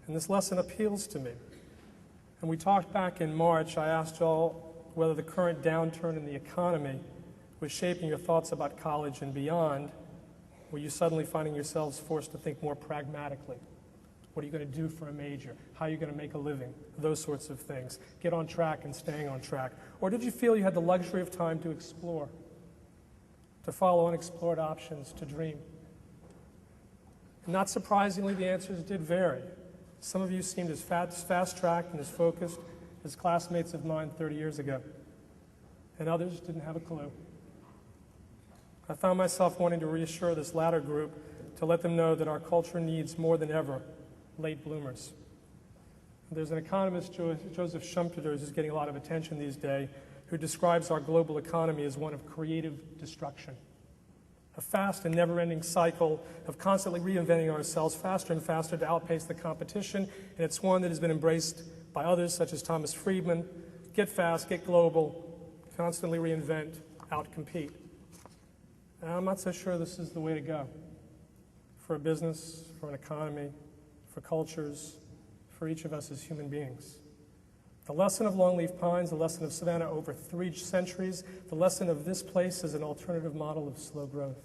And this lesson appeals to me. And we talked back in March. I asked y'all whether the current downturn in the economy was shaping your thoughts about college and beyond. Were you suddenly finding yourselves forced to think more pragmatically? What are you going to do for a major? How are you going to make a living? Those sorts of things. Get on track and staying on track. Or did you feel you had the luxury of time to explore, to follow unexplored options, to dream? Not surprisingly, the answers did vary. Some of you seemed as fast-tracked and as focused as classmates of mine 30 years ago, and others didn't have a clue. I found myself wanting to reassure this latter group to let them know that our culture needs more than ever late bloomers. There's an economist, Joseph Schumpeter, who's getting a lot of attention these days, who describes our global economy as one of creative destruction. A fast and never-ending cycle of constantly reinventing ourselves faster and faster to outpace the competition, and it's one that has been embraced by others such as Thomas Friedman. Get fast, get global, constantly reinvent, outcompete. And I'm not so sure this is the way to go for a business, for an economy, for cultures, for each of us as human beings. The lesson of longleaf pines, the lesson of Savannah over 3 centuries, the lesson of this place as an alternative model of slow growth.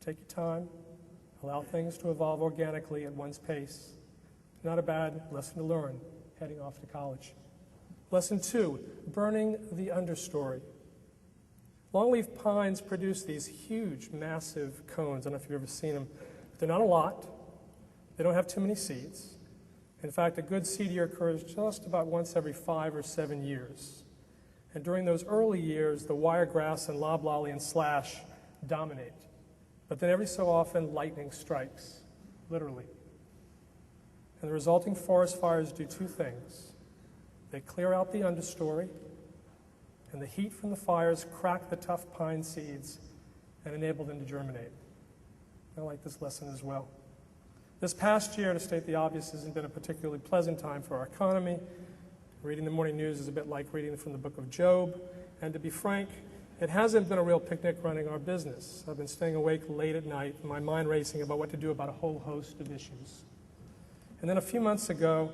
Take your time, allow things to evolve organically at one's pace. Not a bad lesson to learn heading off to college. Lesson 2, burning the understory. Longleaf pines produce these huge, massive cones. I don't know if you've ever seen them. They're not a lot. They don't have too many seeds. In fact, a good seed year occurs just about once every 5 or 7 years. And during those early years, the wiregrass and loblolly and slash dominate. But then every so often, lightning strikes, literally. And the resulting forest fires do 2 things. They clear out the understory, and the heat from the fires crack the tough pine seeds and enable them to germinate. I like this lesson as well. This past year, to state the obvious, hasn't been a particularly pleasant time for our economy. Reading the morning news is a bit like reading from the book of Job. And to be frank, it hasn't been a real picnic running our business. I've been staying awake late at night, my mind racing about what to do about a whole host of issues. And then a few months ago,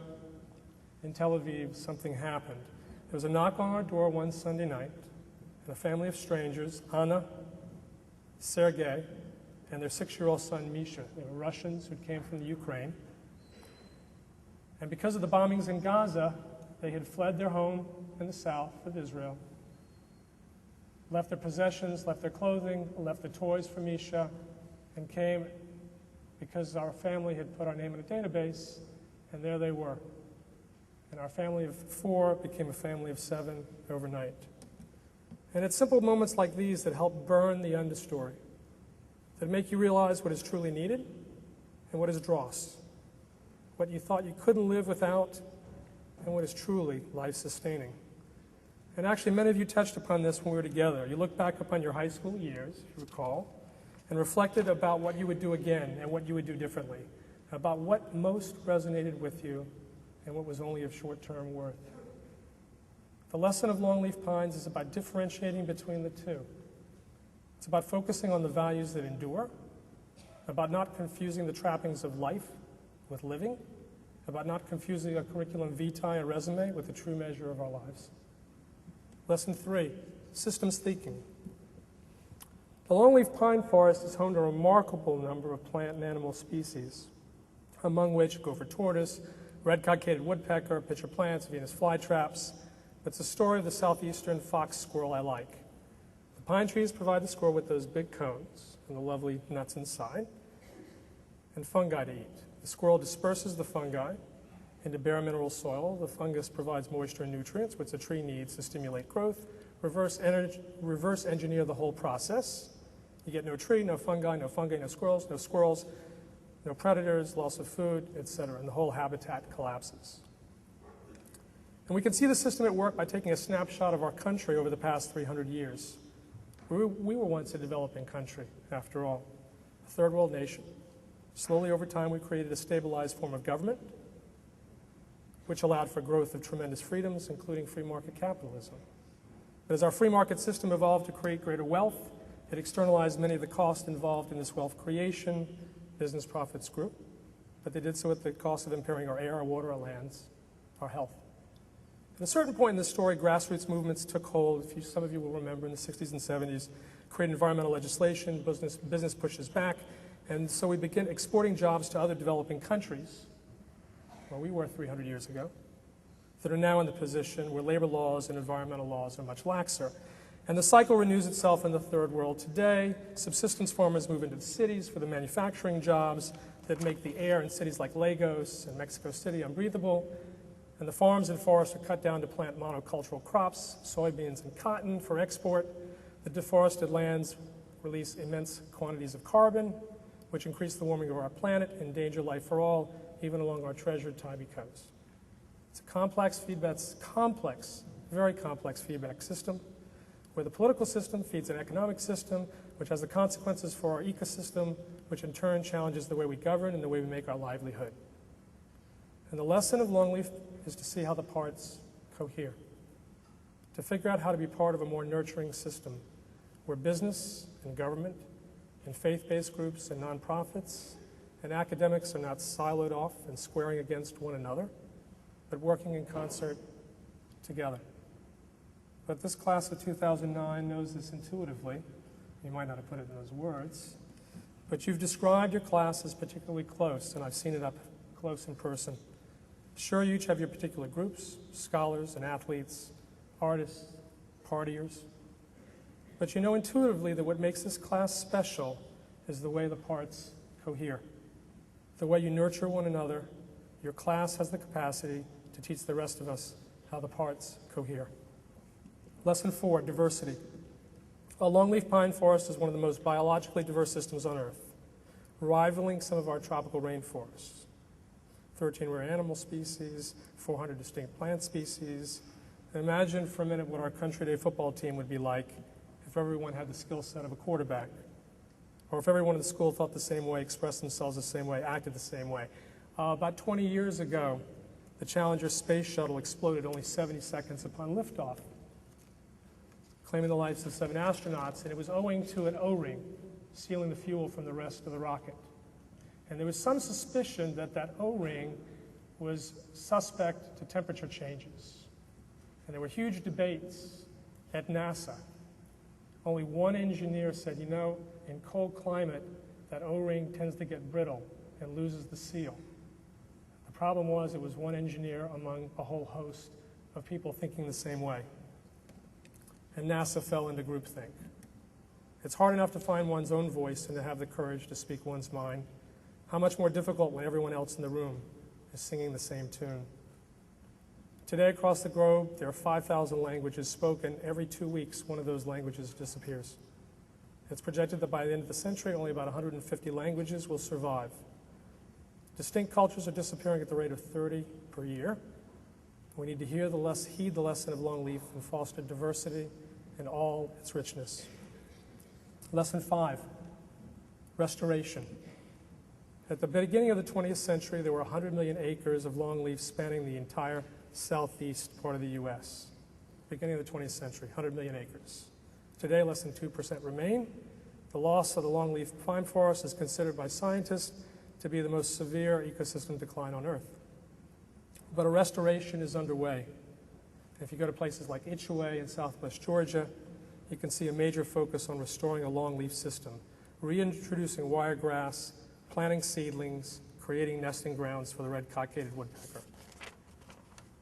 in Tel Aviv, something happened. There was a knock on our door one Sunday night, and a family of strangers, Anna, Sergei, and their 6-year-old son, Misha. They were Russians who came from the Ukraine. And because of the bombings in Gaza, they had fled their home in the south of Israel, left their possessions, left their clothing, left the toys for Misha, and came because our family had put our name in a database, and there they were. And our family of 4 became a family of 7 overnight. And it's simple moments like these that help burn the understory, that make you realize what is truly needed and what is dross, what you thought you couldn't live without and what is truly life-sustaining. And actually, many of you touched upon this when we were together. You look back upon your high school years, if you recall, and reflected about what you would do again and what you would do differently, about what most resonated with you and what was only of short-term worth. The lesson of longleaf pines is about differentiating between the two. It's about focusing on the values that endure, about not confusing the trappings of life with living, about not confusing a curriculum vitae, a resume, with the true measure of our lives. Lesson 3, systems thinking. The longleaf pine forest is home to a remarkable number of plant and animal species, among which gopher tortoise, red-cockaded woodpecker, pitcher plants, Venus flytraps. It's the story of the southeastern fox squirrel I like. The pine trees provide the squirrel with those big cones and the lovely nuts inside, and fungi to eat. The squirrel disperses the fungi into bare mineral soil. The fungus provides moisture and nutrients, which the tree needs to stimulate growth. Reverse engineer the whole process. You get no tree, no fungi, no squirrels, no predators, loss of food, etc., and the whole habitat collapses. And we can see the system at work by taking a snapshot of our country over the past 300 years. We were once a developing country, after all, a third world nation. Slowly over time, we created a stabilized form of government, which allowed for growth of tremendous freedoms, including free market capitalism. But as our free market system evolved to create greater wealth, it externalized many of the costs involved in this wealth creation. Business profits grew, but they did so at the cost of impairing our air, our water, our lands, our health. At a certain point in the story, grassroots movements took hold. Some of you will remember in the 60s and 70s, created environmental legislation, business pushes back, and so we began exporting jobs to other developing countries, where we were 300 years ago, that are now in the position where labor laws and environmental laws are much laxer. And the cycle renews itself in the third world today. Subsistence farmers move into the cities for the manufacturing jobs that make the air in cities like Lagos and Mexico City unbreathable. And the farms and forests are cut down to plant monocultural crops, soybeans and cotton for export. The deforested lands release immense quantities of carbon, which increase the warming of our planet, endanger life for all, even along our treasured Tybee coast. It's a very complex feedback system, where the political system feeds an economic system, which has the consequences for our ecosystem, which in turn challenges the way we govern and the way we make our livelihood. And the lesson of Longleaf is to see how the parts cohere, to figure out how to be part of a more nurturing system where business and government and faith-based groups and nonprofits and academics are not siloed off and squaring against one another, but working in concert together. But this class of 2009 knows this intuitively. You might not have put it in those words, but you've described your class as particularly close, and I've seen it up close in person. Sure, you each have your particular groups, scholars and athletes, artists, partiers, but you know intuitively that what makes this class special is the way the parts cohere, the way you nurture one another. Your class has the capacity to teach the rest of us how the parts cohere. Lesson 4, diversity. A longleaf pine forest is one of the most biologically diverse systems on Earth, rivaling some of our tropical rainforests. 13 rare animal species, 400 distinct plant species. Imagine for a minute what our Country Day football team would be like if everyone had the skill set of a quarterback, or if everyone in the school thought the same way, expressed themselves the same way, acted the same way. About 20 years ago, the Challenger space shuttle exploded only 70 seconds upon liftoff, claiming the lives of 7 astronauts, and it was owing to an O-ring sealing the fuel from the rest of the rocket. And there was some suspicion that that O-ring was suspect to temperature changes. And there were huge debates at NASA. Only one engineer said, you know, in cold climate, that O-ring tends to get brittle and loses the seal. The problem was it was one engineer among a whole host of people thinking the same way. And NASA fell into groupthink. It's hard enough to find one's own voice and to have the courage to speak one's mind. How much more difficult when everyone else in the room is singing the same tune. Today across the globe, there are 5,000 languages spoken. Every 2 weeks, one of those languages disappears. It's projected that by the end of the century, only about 150 languages will survive. Distinct cultures are disappearing at the rate of 30 per year. We need to heed the lesson of Longleaf and foster diversity in all its richness. Lesson 5, restoration. At the beginning of the 20th century, there were 100 million acres of longleaf spanning the entire southeast part of the U.S. Beginning of the 20th century, 100 million acres. Today, less than 2% remain. The loss of the longleaf pine forest is considered by scientists to be the most severe ecosystem decline on Earth. But a restoration is underway. If you go to places like Itchaway in southwest Georgia, you can see a major focus on restoring a longleaf system, reintroducing wiregrass, planting seedlings, creating nesting grounds for the red cockaded woodpecker.